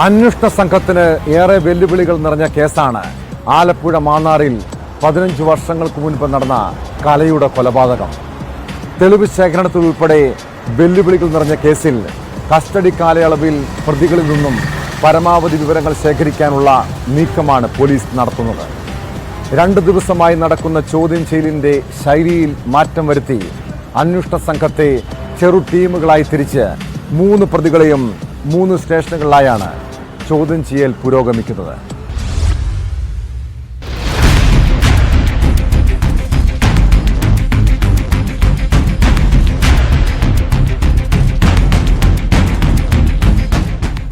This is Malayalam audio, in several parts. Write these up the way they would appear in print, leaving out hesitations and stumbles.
അന്വേഷണ സംഘത്തിന് ഏറെ വെല്ലുവിളികൾ നിറഞ്ഞ കേസാണ് ആലപ്പുഴ മാന്നാറിൽ 15 വർഷങ്ങൾക്ക് മുൻപ് നടന്ന കലയുടെ കൊലപാതകം. തെളിവ് ശേഖരണത്തിൽ ഉൾപ്പെടെ വെല്ലുവിളികൾ നിറഞ്ഞ കേസിൽ കസ്റ്റഡി കാലയളവിൽ പ്രതികളിൽ നിന്നും പരമാവധി വിവരങ്ങൾ ശേഖരിക്കാനുള്ള നീക്കമാണ് പോലീസ് നടത്തുന്നത്. 2 ദിവസമായി നടക്കുന്ന ചോദ്യം ചെയ്യലിന്റെ ശൈലിയിൽ മാറ്റം വരുത്തി അന്വേഷണ സംഘത്തെ ചെറു ടീമുകളായി തിരിച്ച് 3 പ്രതികളെയും 3 സ്റ്റേഷനുകളിലായാണ് ചോദ്യം ചെയ്യൽ പുരോഗമിക്കുന്നത്.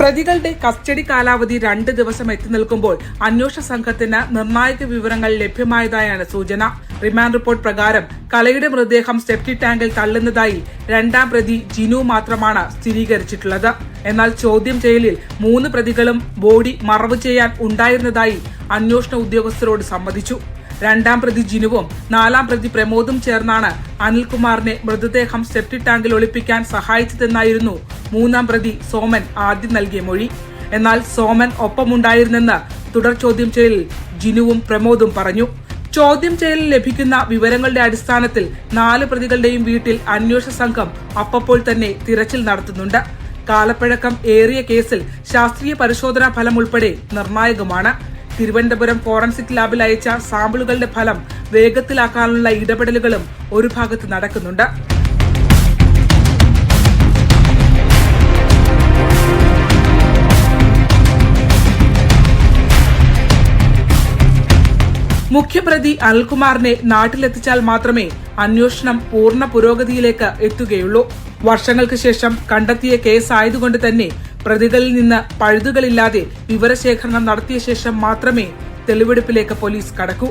പ്രതികളുടെ കസ്റ്റഡി കാലാവധി 2 ദിവസം എത്തി നിൽക്കുമ്പോൾ അന്വേഷണ സംഘത്തിന് നിർണായക വിവരങ്ങൾ ലഭ്യമായതായാണ് സൂചന. റിമാൻഡ് റിപ്പോർട്ട് പ്രകാരം കലയുടെ മൃതദേഹം സെപ്റ്റി ടാങ്കിൽ തള്ളുന്നതായി 2ാം പ്രതി ജിനു മാത്രമാണ് സ്ഥിരീകരിച്ചിട്ടുള്ളത്. എന്നാൽ ചോദ്യം ചെയ്യലിൽ 3 പ്രതികളും ബോഡി മറവ് ചെയ്യാൻ ഉണ്ടായിരുന്നതായി അന്വേഷണ ഉദ്യോഗസ്ഥരോട് സമ്മതിച്ചു. 2ാം പ്രതി ജിനുവും 4ാം പ്രതി പ്രമോദും ചേർന്നാണ് അനിൽകുമാറിനെ മൃതദേഹം സെപ്റ്റി ടാങ്കിൽ ഒളിപ്പിക്കാൻ സഹായിച്ചതെന്നായിരുന്നു 3ാം പ്രതി സോമൻ ആദ്യം നൽകിയ മൊഴി. എന്നാൽ സോമൻ ഒപ്പമുണ്ടായിരുന്നെന്ന് തുടർ ചോദ്യം ചെയ്യലിൽ ജിനുവും പ്രമോദും പറഞ്ഞു. ചോദ്യം ചെയ്യലിൽ ലഭിക്കുന്ന വിവരങ്ങളുടെ അടിസ്ഥാനത്തിൽ 4 പ്രതികളുടെയും വീട്ടിൽ അന്വേഷണ സംഘം അപ്പോൾ തന്നെ തിരച്ചിൽ നടത്തുന്നുണ്ട്. കാലപ്പഴക്കം ഏറിയ കേസിൽ ശാസ്ത്രീയ പരിശോധനാ ഫലം ഉൾപ്പെടെ നിർണായകമാണ്. തിരുവനന്തപുരം ഫോറൻസിക് ലാബിൽ അയച്ച സാമ്പിളുകളുടെ ഫലം വേഗത്തിലാക്കാനുള്ള ഇടപെടലുകളും ഒരു ഭാഗത്ത് നടക്കുന്നുണ്ട്. മുഖ്യപ്രതി അനിൽകുമാറിനെ നാട്ടിലെത്തിച്ചാൽ മാത്രമേ അന്വേഷണം പൂർണ്ണ പുരോഗതിയിലേക്ക് എത്തുകയുള്ളൂ. വർഷങ്ങൾക്ക് ശേഷം കണ്ടെത്തിയ കേസായതുകൊണ്ട് തന്നെ പ്രതികളിൽ നിന്ന് പഴുതുകളില്ലാതെ വിവരശേഖരണം നടത്തിയ ശേഷം മാത്രമേ തെളിവെടുപ്പിലേക്ക് പോലീസ് കടക്കൂ.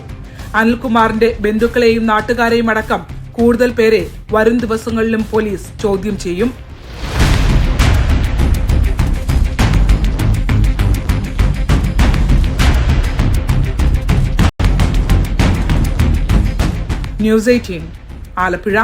അനിൽകുമാറിന്റെ ബന്ധുക്കളെയും നാട്ടുകാരെയും അടക്കം കൂടുതൽ പേരെ വരും ദിവസങ്ങളിലും പോലീസ് ചോദ്യം ചെയ്യും. ന്യൂസ് 18 ആലപ്പുഴ.